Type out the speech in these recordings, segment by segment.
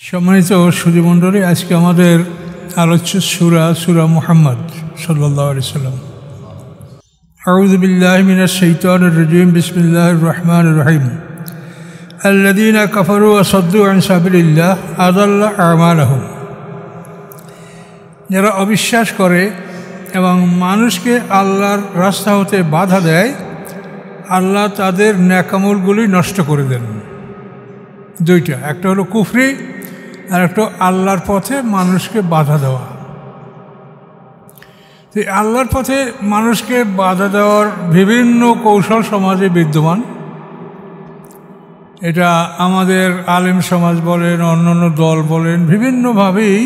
সম্মানিত সুধীমণ্ডলী, আজকে আমাদের আলোচ্য সূরা মুহাম্মদ সাল্লাল্লাহু আলাইহি ওয়াসাল্লাম। আউযু বিল্লাহি মিনাশ শাইতানির রাজীম। বিসমিল্লাহির রহমানির রহিম। আল্লাযীনা কাফারু ওয়া সাদ্দু আন সাবিলিল্লাহ আযাল্লা আমালাহুম। যারা অবিশ্বাস করে এবং মানুষকে আল্লাহর রাস্তা হতে বাধা দেয়, আল্লাহ তাদের নেকামলগুলি নষ্ট করে দেন। দুইটা, একটা হলো কুফরি আর একটা আল্লাহর পথে মানুষকে বাধা দেওয়া। আল্লাহর পথে মানুষকে বাধা দেওয়ার বিভিন্ন কৌশল সমাজে বিদ্যমান। এটা আমাদের আলেম সমাজ বলেন, অন্যান্য দল বলেন, বিভিন্নভাবেই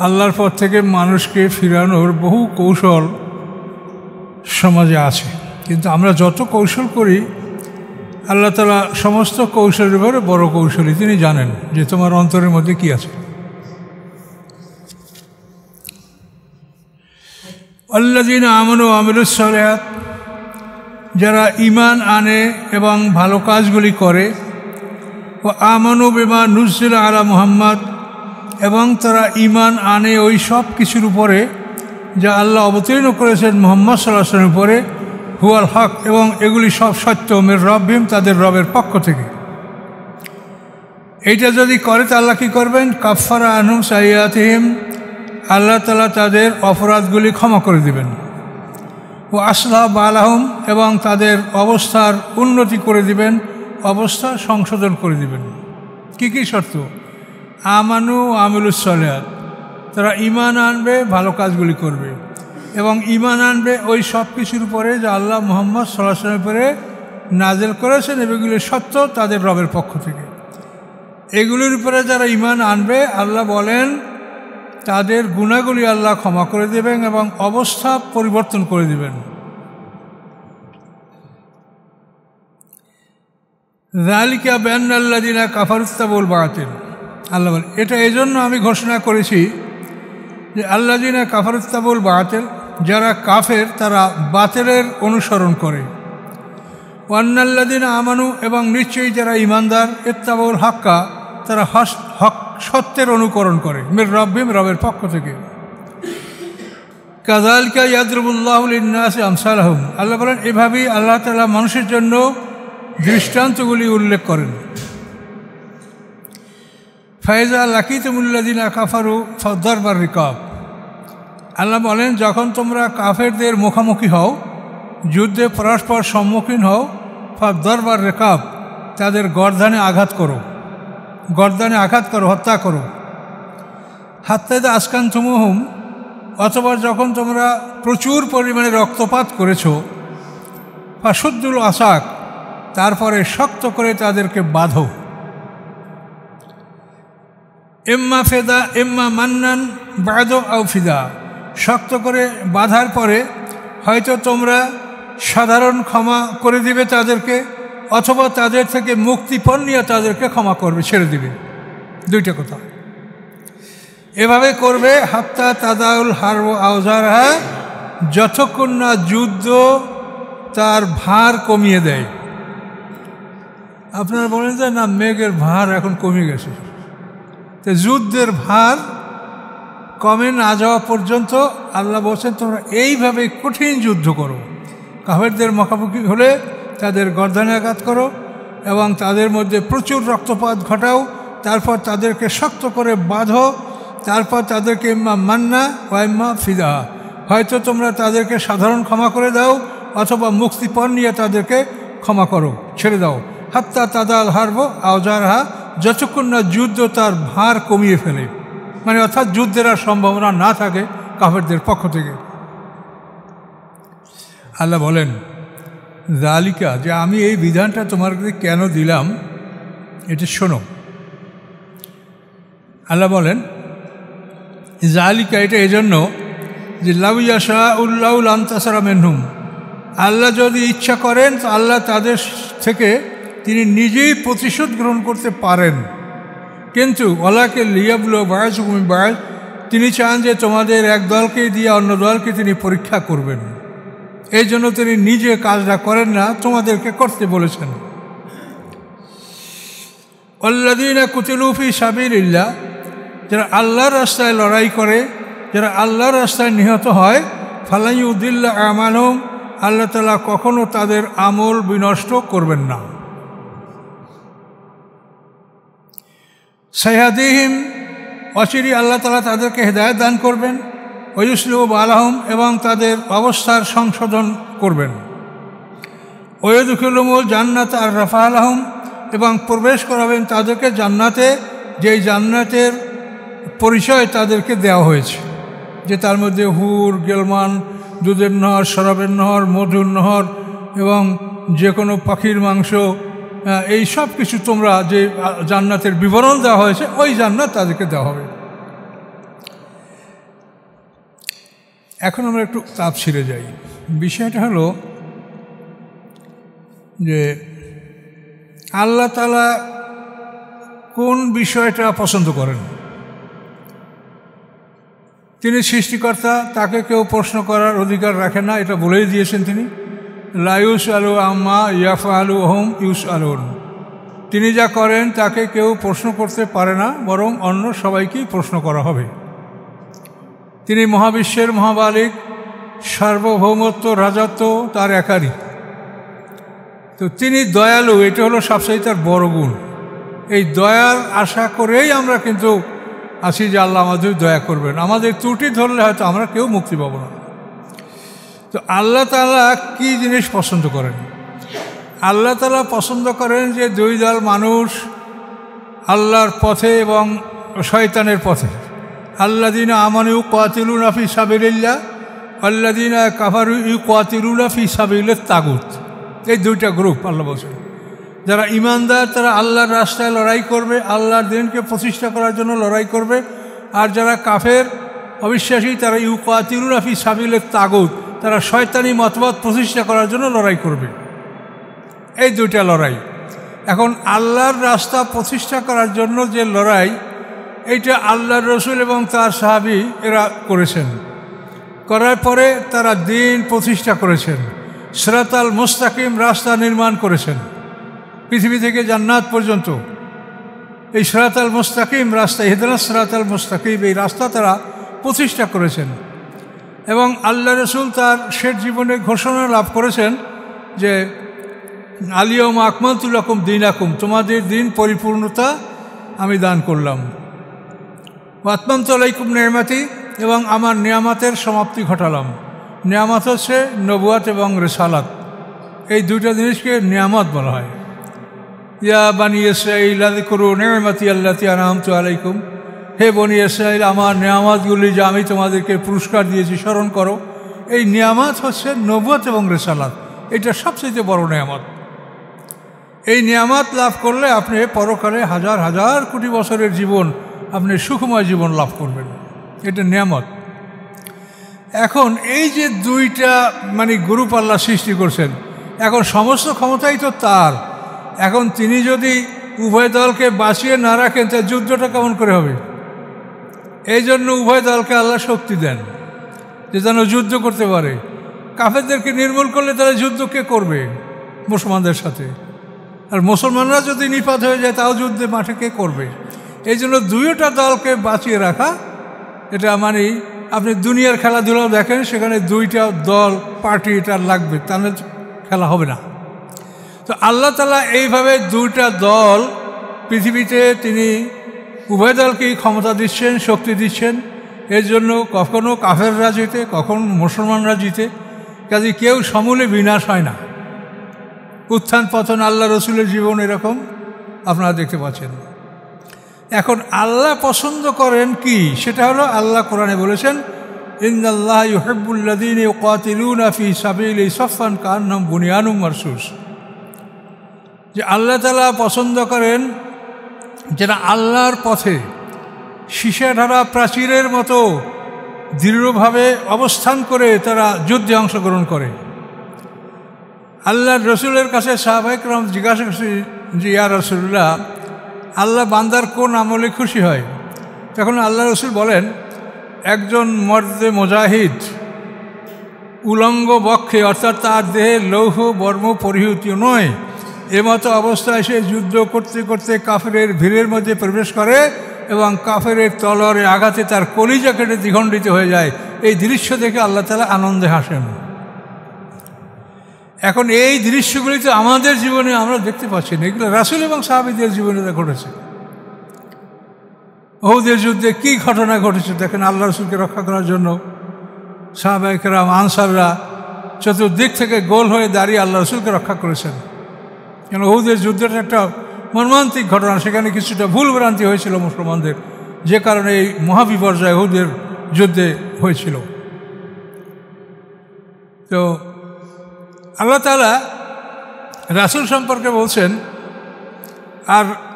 আল্লাহর পথ থেকে মানুষকে ফিরানোর বহু কৌশল সমাজে আছে। কিন্তু আমরা যত কৌশল করি, আল্লাহ তাআলা সমস্ত কৌশলের উপরে বড় কৌশলী। তিনি জানেন যে তোমার অন্তরের মধ্যে কি আছে। আল্লাযীনা আমানু ওয়া আমিলুস সালিহাত, যারা ঈমান আনে এবং ভালো কাজগুলি করে। ওয়া আমানু বিমা নুযিলা আলা মুহাম্মদ, এবং তারা ঈমান আনে ওই সব কিছুর উপরে যা আল্লাহ অবতীর্ণ করেছেন মুহাম্মদ সাল্লাল্লাহু আলাইহি ওয়াসাল্লামের উপরে। হুয়াল হক, এবং এগুলি সব সত্য, মির রাব্বিহিম, তাদের রবের পক্ষ থেকে। এইটা যদি করে তা আল্লাহ কী করবেন? কাফফারা আনহুম সাইয়্যাতিহিম, আল্লাহ তাআলা তাদের অপরাধগুলি ক্ষমা করে দিবেন। ও আসলাহ বালাহুম, এবং তাদের অবস্থার উন্নতি করে দিবেন, অবস্থা সংশোধন করে দিবেন। কি কি শর্ত? আমানু আমিলুস সালিহাত, তারা ঈমান আনবে, ভালো কাজগুলি করবে, এবং ঈমান আনবে ওই সব কিছুর উপরে যা আল্লাহ মুহাম্মদ সাল্লাল্লাহু আলাইহি ওয়াসাল্লামের উপরে নাযিল করেছেন, এগুলি সত্য তাদের রবের পক্ষ থেকে। এগুলির উপরে যারা ঈমান আনবে, আল্লাহ বলেন তাদের গুনাহগুলি আল্লাহ ক্ষমা করে দেবেন এবং অবস্থা পরিবর্তন করে দেবেন। যালিকা বিআন্নাল্লাযীনা কাফারু ইত্তাবাউল বাতিল, আল্লাহ বলেন এটা এই জন্য আমি ঘোষণা করেছি যে আল্লাযীনা কাফারু ইত্তাবাউল বাতিল, যারা কাফের তারা বাতিলের অনুসরণ করে। ওয়ান্নাল্লাযীনা আমানু, এবং নিশ্চয়ই যারা ঈমানদার, ইত্তাবাউল হাক্কা, তারা হক সত্যের অনুকরণ করে, মির রাব্বিহিম, রবের পক্ষ থেকে। কাযালিকা ইয়াদরিবুল্লাহু লিন-নাসি আমসালাহুম, আল্লাহ বলেন এভাবেই আল্লাহ তাআলা মানুষের জন্য দৃষ্টান্তগুলি উল্লেখ করেন। ফাইজা লাকিতুমুল্লাযীনা কাফারু ফাদরবার রিকাব, আল্লাহ বলেন যখন তোমরা কাফেরদের মুখোমুখি হও, যুদ্ধে পরস্পর সম্মুখীন হও, ফাদরবার রিকাব, তাদের গর্দানে আঘাত করো, হত্যা করো। হাত্তা ইযা আসকানতুমুহুম, অথবা যখন তোমরা প্রচুর পরিমাণে রক্তপাত করেছ। ফাশুদ্দুল আসাক, তারপরে শক্ত করে তাদেরকে বাঁধো। ইম্মা ফেদা ইম্মা মান্নান বাদু আও ফিদা, শক্ত করে বাঁধার পরে হয়তো তোমরা সাধারণ ক্ষমা করে দিবে তাদেরকে, অথবা তাদের থেকে মুক্তিপণ নিয়ে তাদেরকে ক্ষমা করবে, ছেড়ে দিবে। দুইটা কথা এভাবে করবে। হাত্তা তাদাউল হারব আওজারহা, যতক্ষণ না যুদ্ধ তার ভার কমিয়ে দেয়। আপনারা বলেন যে না, মেঘের ভার এখন কমে গেছে। তো যুদ্ধের ভার কমে না যাওয়া পর্যন্ত আল্লাহ বলছেন তোমরা এইভাবে কঠিন যুদ্ধ করো। কাফেরদের মুখোমুখি হলে তাদের গর্দানে আঘাত করো এবং তাদের মধ্যে প্রচুর রক্তপাত ঘটাও। তারপর তাদেরকে শক্ত করে বাঁধো। তারপর তাদেরকে ইম্মা মান্না ওয়া ইম্মা ফিদা, হয়তো তোমরা তাদেরকে সাধারণ ক্ষমা করে দাও, অথবা মুক্তিপণ নিয়ে তাদেরকে ক্ষমা করো, ছেড়ে দাও। হাত্তা তাদাল হারব আওজারহা, যতক্ষণ না যুদ্ধ তার ভার কমিয়ে ফেলে, মানে অর্থাৎ যুদ্ধের আর সম্ভাবনা না থাকে কাফেরদের পক্ষ থেকে। আল্লাহ বলেন যালিকা, যে আমি এই বিধানটা তোমার কাছে কেন দিলাম এটা শোনো। আল্লাহ বলেন যালিকা, এটা এজন্য যে লাউ ইয়াশাউল্লাহু লানতাসারা মিনহুম, আল্লাহ যদি ইচ্ছা করেন তো আল্লাহ তাদের থেকে তিনি নিজেই প্রতিশোধ গ্রহণ করতে পারেন। কিন্তু ওয়ালাকে লিয়াবলু বা'যুকুম বিবা'য, তিনি চান যে তোমাদের এক দলকে দিয়ে অন্য দলকে তিনি পরীক্ষা করবেন। এই জন্য তিনি নিজে কাজটা করেন না, তোমাদেরকে করতে বলেছেন। আল্লাযীনা কুতিলু ফী সাবিলিল্লাহ, যারা আল্লাহর রাস্তায় লড়াই করে, যারা আল্লাহর রাস্তায় নিহত হয়, ফালা ইউদিল্লা আমালুহুম, আল্লাহ তাআলা কখনো তাদের আমল বিনষ্ট করবেন না। সাইয়াদিহিম, অচিরে আল্লাহ তাআলা তাদেরকে হেদায়েত দান করবেন। ওয়ুসলিহু বালাহুম, এবং তাদের অবস্থার সংশোধন করবেন। ওয়াদখিলুহুমুল জান্নাত আররাফা লাহুম, এবং প্রবেশ করাবেন তাদেরকে জান্নাতে, যেই জান্নাতের পরিচয় তাদেরকে দেওয়া হয়েছে, যে তার মধ্যে হুর, গেলমান, দুধের নহর, শরাবের নহর, মধুর নহর এবং যে কোনো পাখির মাংস, এই সব কিছু তোমরা যে জান্নাতের বিবরণ দেওয়া হয়েছে, ওই জান্নাত তাদেরকে দেওয়া হবে। এখন আমরা একটু তাফসিরে যাই। বিষয়টা হলো যে আল্লাহ তাআলা কোন বিষয়টা পছন্দ করেন। তিনি সৃষ্টিকর্তা, তাকে কেউ প্রশ্ন করার অধিকার রাখে না, এটা বলেই দিয়েছেন তিনি। লা ইউসআলু আম্মা ইয়াফআলু হুম ইউসআলুন, তিনি যা করেন তাকে কেউ প্রশ্ন করতে পারে না, বরং অন্য সবাইকেই প্রশ্ন করা হবে। তিনি মহাবিশ্বের মহামালিক, সার্বভৌমত্ব, রাজত্ব তার একারই। তো তিনি দয়ালু, এটা হলো সবচেয়ে তার বড় গুণ। এই দয়ার আশা করেই আমরা কিন্তু আছি যে আল্লাহ আমাদের দয়া করবেন। আমাদের ত্রুটি ধরলে হয়তো আমরা কেউ মুক্তি পাবো না। তো আল্লাহ তাআলা কি জিনিস পছন্দ করেন? আল্লাহ তাআলা পছন্দ করেন যে দুই দল মানুষ আল্লাহর পথে এবং শয়তানের পথে। আল্লাযীনা আমানু ইউকাতিলুনা ফী সাবিলিল্লাহ ওয়াল্লাযীনা কাফারু ইউকাতিলুনা ফী সাবিলিত তাগুত। এই দুইটা গ্রুপ আল্লাহ বলছেন। যারা ইমানদার তারা আল্লাহর রাস্তায় লড়াই করবে, আল্লাহর দিনকে প্রতিষ্ঠা করার জন্য লড়াই করবে। আর যারা কাফের অবিশ্বাসী তারা ইউকাতিলুনা ফী সাবিলিত তাগুত, তারা শয়তানি মতবাদ প্রতিষ্ঠা করার জন্য লড়াই করবে। এই দুইটা লড়াই। এখন আল্লাহর রাস্তা প্রতিষ্ঠা করার জন্য যে লড়াই, এইটা আল্লাহর রসুল এবং তার সাহাবী এরা করেছেন। করার পরে তারা দিন প্রতিষ্ঠা করেছেন, সিরাতাল মুস্তাকিম রাস্তা নির্মাণ করেছেন পৃথিবী থেকে জান্নাত পর্যন্ত। এই সিরাতাল মুস্তাকিম রাস্তা, ইহদিনাস সিরাতাল মুস্তাকিম, এই রাস্তা তারা প্রতিষ্ঠা করেছেন। এবং আল্লাহ রসুল তার শেষ জীবনে ঘোষণা লাভ করেছেন যে আলিয়ম আকমালতু লাকুম দীনাকুম, তোমাদের দিন পরিপূর্ণতা আমি দান করলাম। ওয়াতমামতু আলাইকুম নি'মাতি, এবং আমার নিয়ামতের সমাপ্তি ঘটালাম। নিয়ামত হচ্ছে নবুয়াত এবং রিসালাত, এই দুইটা জিনিসকে নিয়ামত বলা হয়। ইয়া বানি ইসরাঈল আযকুরু নি'মাতি আল্লাতী আনআমতু আলাইকুম, হে বনি ইসরাঈল আমার নিয়ামতগুলি যা আমি তোমাদেরকে পুরস্কার দিয়েছি স্মরণ করো। এই নিয়ামত হচ্ছে নবুয়াত এবং রিসালাত, এটা সবচেয়ে বড় নিয়ামত। এই নিয়ামত লাভ করলে আপনি পরকালে হাজার হাজার কোটি বছরের জীবন, আপনি সুখময় জীবন লাভ করবেন, এটা নিয়ামত। এখন এই যে দুইটা গ্রুপ আল্লাহ সৃষ্টি করছেন, এখন সমস্ত ক্ষমতাই তো তার। এখন তিনি যদি উভয় দলকে বাঁচিয়ে না রাখেন তা যুদ্ধটা কেমন করে হবে? এই জন্য উভয় দলকে আল্লাহ শক্তি দেন যে যেন যুদ্ধ করতে পারে। কাফেরদেরকে নির্মূল করলে তারা যুদ্ধ কে করবে? মুসলমানদের সাথে। আর মুসলমানরা যদি নিপাত হয়ে যায় তাও যুদ্ধে মাঠে কে করবে? এই জন্য দুইটা দলকে বাঁচিয়ে রাখা, এটা আপনি দুনিয়ার খেলাধুলাও দেখেন, সেখানে দুইটা দল পার্টি এটা লাগবে, তাহলে খেলা হবে না। তো আল্লাহ তাআলা এইভাবে দুইটা দল পৃথিবীতে তিনি উভয় দলকেই ক্ষমতা দিচ্ছেন, শক্তি দিচ্ছেন। এর জন্য কখনো কাফেররা জিতে, কখনো মুসলমানরা জিতে। কাজে কেউ সমূলে বিনাশ হয় না। উত্থান পতন আল্লাহ রসুলের জীবন এরকম আপনারা দেখতে পাচ্ছেন। এখন আল্লাহ পছন্দ করেন কি, সেটা হলো আল্লাহ কোরআনে বলেছেন, ইন্নাল্লাহ ইউহিব্বুল্লাযীনা ইউকাতিলুনা ফী সাবিলিহি সাফফান কাআন্নাহুম বুনিয়ানুম মারসুস, যে আল্লাহ তাআলা পছন্দ করেন যারা আল্লাহর পথে সীসাঢারা প্রাচীরের মতো দৃঢ়ভাবে অবস্থান করে তারা যুদ্ধে অংশগ্রহণ করে। আল্লাহর রসুলের কাছে সাহাবায়ে কেরাম জিজ্ঞাসা করছে যে ইয়া রাসূলুল্লাহ, আল্লাহ বান্দার কোন আমলে খুশি হয়? তখন আল্লাহ রসুল বলেন, একজন মর্দে মুজাহিদ উলঙ্গ বক্ষে, অর্থাৎ তার দেহে লৌহ বর্ম পরিহিত নয়, এমতো অবস্থায় সে যুদ্ধ করতে করতে কাফেরের ভিড়ের মধ্যে প্রবেশ করে এবং কাফেরের তলোয়ারে আঘাতে তার কলিজা কেটে দ্বিখণ্ডিত হয়ে যায়। এই দৃশ্য দেখে আল্লাহ তাআলা আনন্দে হাসেন। এখন এই দৃশ্যগুলি তো আমাদের জীবনে আমরা দেখতে পাচ্ছি না, এগুলো রাসূল এবং সাহাবীদের জীবনে ঘটেছে। উহুদের যুদ্ধে কী ঘটনা ঘটেছে দেখেন। আল্লাহ রসুলকে রক্ষা করার জন্য সাহাবায়ে কেরাম আনসাররা চতুর্দিক থেকে গোল হয়ে দাঁড়িয়ে আল্লাহ রসুলকে রক্ষা করেছেন। কেন উহুদের যুদ্ধটা একটা মর্মান্তিক ঘটনা, সেখানে কিছুটা ভুল ভ্রান্তি হয়েছিল মুসলমানদের, যে কারণে এই মহাবিপর্যয় উহুদের যুদ্ধে হয়েছিল। তো আল্লাহ তাআলা রাসূল সম্পর্কে বলছেন,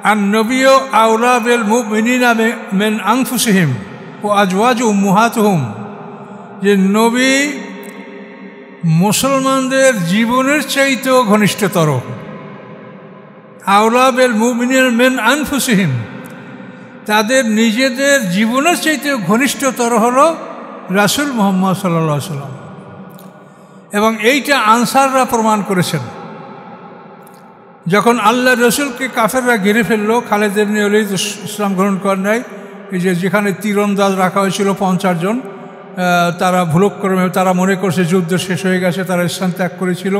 আর নবিয়্যু আওলা বিল মুমিনিনা মিন আনফুসিহিম ওয়া আজওয়াজু উম্মাহাতুহুম, যে নবী মুসলমানদের জীবনের চাইতেও ঘনিষ্ঠতর। আওলা বিল মুমিনিনা মিন আনফুসিহিম, তাদের নিজেদের জীবনের চাইতেও ঘনিষ্ঠতর হলো রাসূল মুহাম্মদ সাল্লাল্লাহু আলাইহি ওয়াসাল্লাম। এবং এইটা আনসাররা প্রমাণ করেছেন। যখন আল্লাহ রসুলকে কাফেররা ঘিরে ফেললো, খালিদ ইবনে ওলীদ ইসলাম গ্রহণ করেন নাই, এই যেখানে তীরন্দাজ রাখা হয়েছিল 50 জন, তারা ভুলক্রমে তারা মনে করছে যুদ্ধ শেষ হয়ে গেছে, তারা স্থান ত্যাগ করেছিল,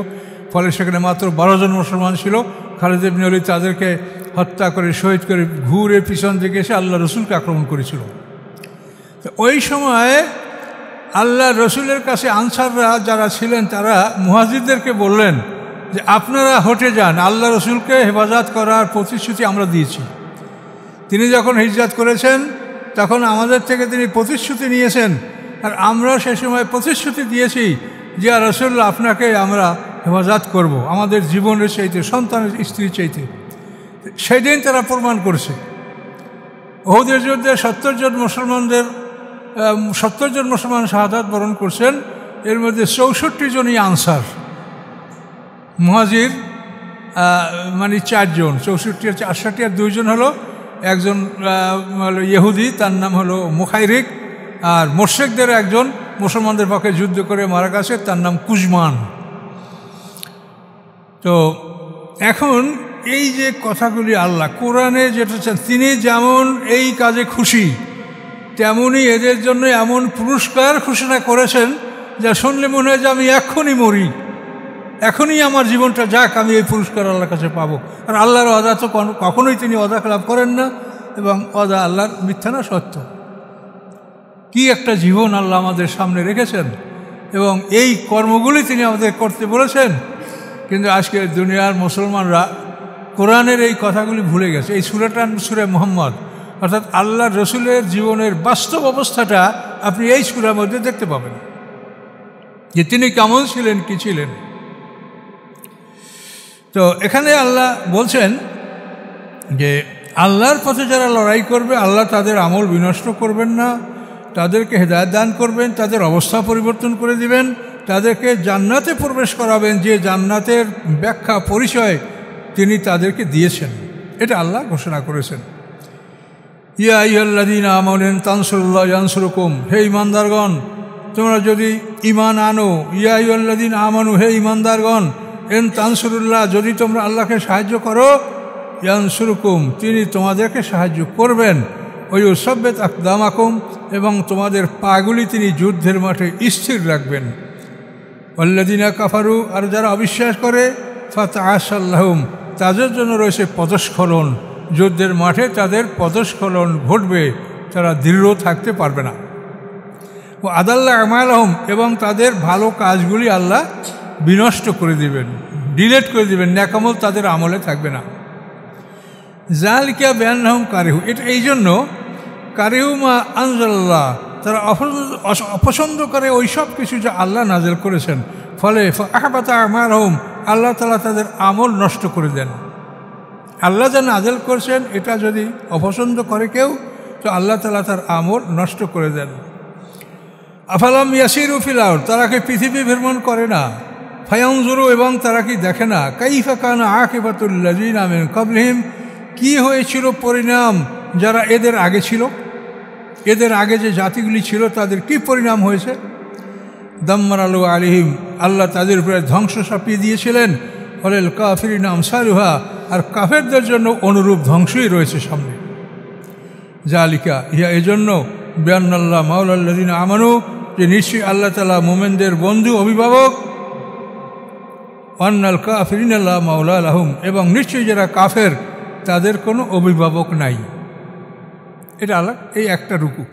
ফলে সেখানে মাত্র 12 জন মুসলমান ছিল। খালিদ ইবনে ওলীদ তাদেরকে হত্যা করে শহীদ করে ঘুরে পিছন দিকে এসে আল্লাহ রসুলকে আক্রমণ করেছিল। তো ওই সময় আল্লাহ রসুলের কাছে আনসাররা যারা ছিলেন তারা মুহাজিরদেরকে বললেন যে আপনারা হটে যান, আল্লাহ রসুলকে হেফাজত করার প্রতিশ্রুতি আমরা দিয়েছি। তিনি যখন হিজরত করেছেন তখন আমাদের থেকে তিনি প্রতিশ্রুতি নিয়েছেন, আর আমরা সে সময় প্রতিশ্রুতি দিয়েছি যে রাসূলুল্লাহ আপনাকে আমরা হেফাজত করব, আমাদের জীবনের চাইতে, সন্তানের স্ত্রীর চাইতে। সেই দিন তারা প্রমাণ করছে। উহুদের যুদ্ধে 70 জন মুসলমান শাহাদাত বরণ করছেন, এর মধ্যে 64 জনই আনসার। মুহাজির মানে 4 জন, 64 আর 68 আর 2 জন হলো, একজন হলো ইহুদি, তার নাম হলো মুখাইরিক, আর মুশরিকদের একজন মুসলমানদের পক্ষে যুদ্ধ করে মারা গেছে, তার নাম কুজমান। তো এখন এই যে কথাগুলি আল্লাহ কোরআনে যেটা চান, তিনি যেমন এই কাজে খুশি, তেমনই এদের জন্য এমন পুরস্কার ঘোষণা করেছেন যা শুনলে মনে হয় যে আমি এখনই মরি, এখনই আমার জীবনটা যাক, আমি এই পুরস্কার আল্লাহর কাছে পাবো। আর আল্লাহর ওয়াদা তো কখনোই তিনি ওয়াদা খেলাপ করেন না, এবং ওয়াদা আল্লাহর মিথ্যা না, সত্য। কি একটা জীবন আল্লাহ আমাদের সামনে রেখেছেন, এবং এই কর্মগুলি তিনি আমাদের করতে বলেছেন। কিন্তু আজকে দুনিয়ার মুসলমানরা কোরআনের এই কথাগুলি ভুলে গেছে। এই সূরাটা সূরা মুহাম্মদ, অর্থাৎ আল্লাহর রসুলের জীবনের বাস্তব অবস্থাটা আপনি এই সূরার মধ্যে দেখতে পাবেন, যে তিনি কেমন ছিলেন, কি ছিলেন। তো এখানে আল্লাহ বলছেন যে আল্লাহর পথে যারা লড়াই করবে, আল্লাহ তাদের আমল বিনষ্ট করবেন না, তাদেরকে হেদায়েত দান করবেন, তাদের অবস্থা পরিবর্তন করে দিবেন, তাদেরকে জান্নাতে প্রবেশ করাবেন, যে জান্নাতের ব্যাখ্যা পরিচয় তিনি তাদেরকে দিয়েছেন। এটা আল্লাহ ঘোষণা করেছেন। ইয়া আইয়ুহাল্লাযীনা আমানু তানসুরুল্লাহ ইয়ানসুরকুম, হে ঈমানদারগণ তোমরা যদি ঈমান আনো, ইয়া আইয়ুহাল্লাযীনা আমানু, হে ঈমানদারগণ, ইন তানসুরুল্লাহ, যদি তোমরা আল্লাহকে সাহায্য করো, ইয়ানসুরকুম, তিনি তোমাদেরকে সাহায্য করবেন, ওই ইউসাব্বিত আকদামাকুম, এবং তোমাদের পাগুলি তিনি যুদ্ধের মাঠে স্থির রাখবেন। ওয়াল্লাযীনা কাফারু, আর যারা অবিশ্বাস করে, ফাতাআশাল লাহুম, তাদের জন্য রয়েছে পদস্খলন, যুদ্ধের মাঠে তাদের পদস্খলন ঘটবে, তারা দৃঢ় থাকতে পারবে না। ও আদাল্লা আমালহুম, এবং তাদের ভালো কাজগুলি আল্লাহ বিনষ্ট করে দিবেন, ডিলেট করে দিবেন, নেকামল তাদের আমলে থাকবে না। যালিকা বিআন্নাহুম কারিহু, এটা এই জন্য কারিহু মা আনজালাল্লাহ, তারা অপছন্দ করে ওই সব কিছু যা আল্লাহ নাজেল করেছেন, ফলে আহবাতা আমালহুম, আল্লাহ তাআলা তাদের আমল নষ্ট করে দেন। আল্লাহ যা নাজেল করেছেন এটা যদি অপছন্দ করে কেউ, তো আল্লাহ তাআলা তার আমল নষ্ট করে দেন। আফালাম ইয়াসিরু ফিল আরদ, তারা কি পৃথিবী ভ্রমণ করে না, ফায়ানজুরু, এবং তারা কি দেখে না, কাইফা কানা আকিবাতুল লাযিনা মিন ক্বাবলিহিম, কি হয়েছিল পরিণাম যারা এদের আগে ছিল, এদের আগে যে জাতিগুলি ছিল তাদের কি পরিণাম হয়েছে। দাম্মারালু আলাইহিম, আল্লাহ তাদের উপরে ধ্বংস চাপিয়ে দিয়েছিলেন। হলেল কাফিরিন আমসালুহা, আর কাফেরদের জন্য অনুরূপ ধ্বংসই রয়েছে সামনে। জালিকা ইহা এজন্য বিআন্নাল্লাহ মাওলাল্লাযিনা আমানু, যে নিশ্চয়ই আল্লাহ তাআলা মুমিনদের বন্ধু অভিভাবক, ওয়ান্নাল কাফিরিনা লা মাওলা লাহুম, এবং নিশ্চয়ই যারা কাফের তাদের কোনো অভিভাবক নাই। এটা আল্লাহ এই একটা রুকু।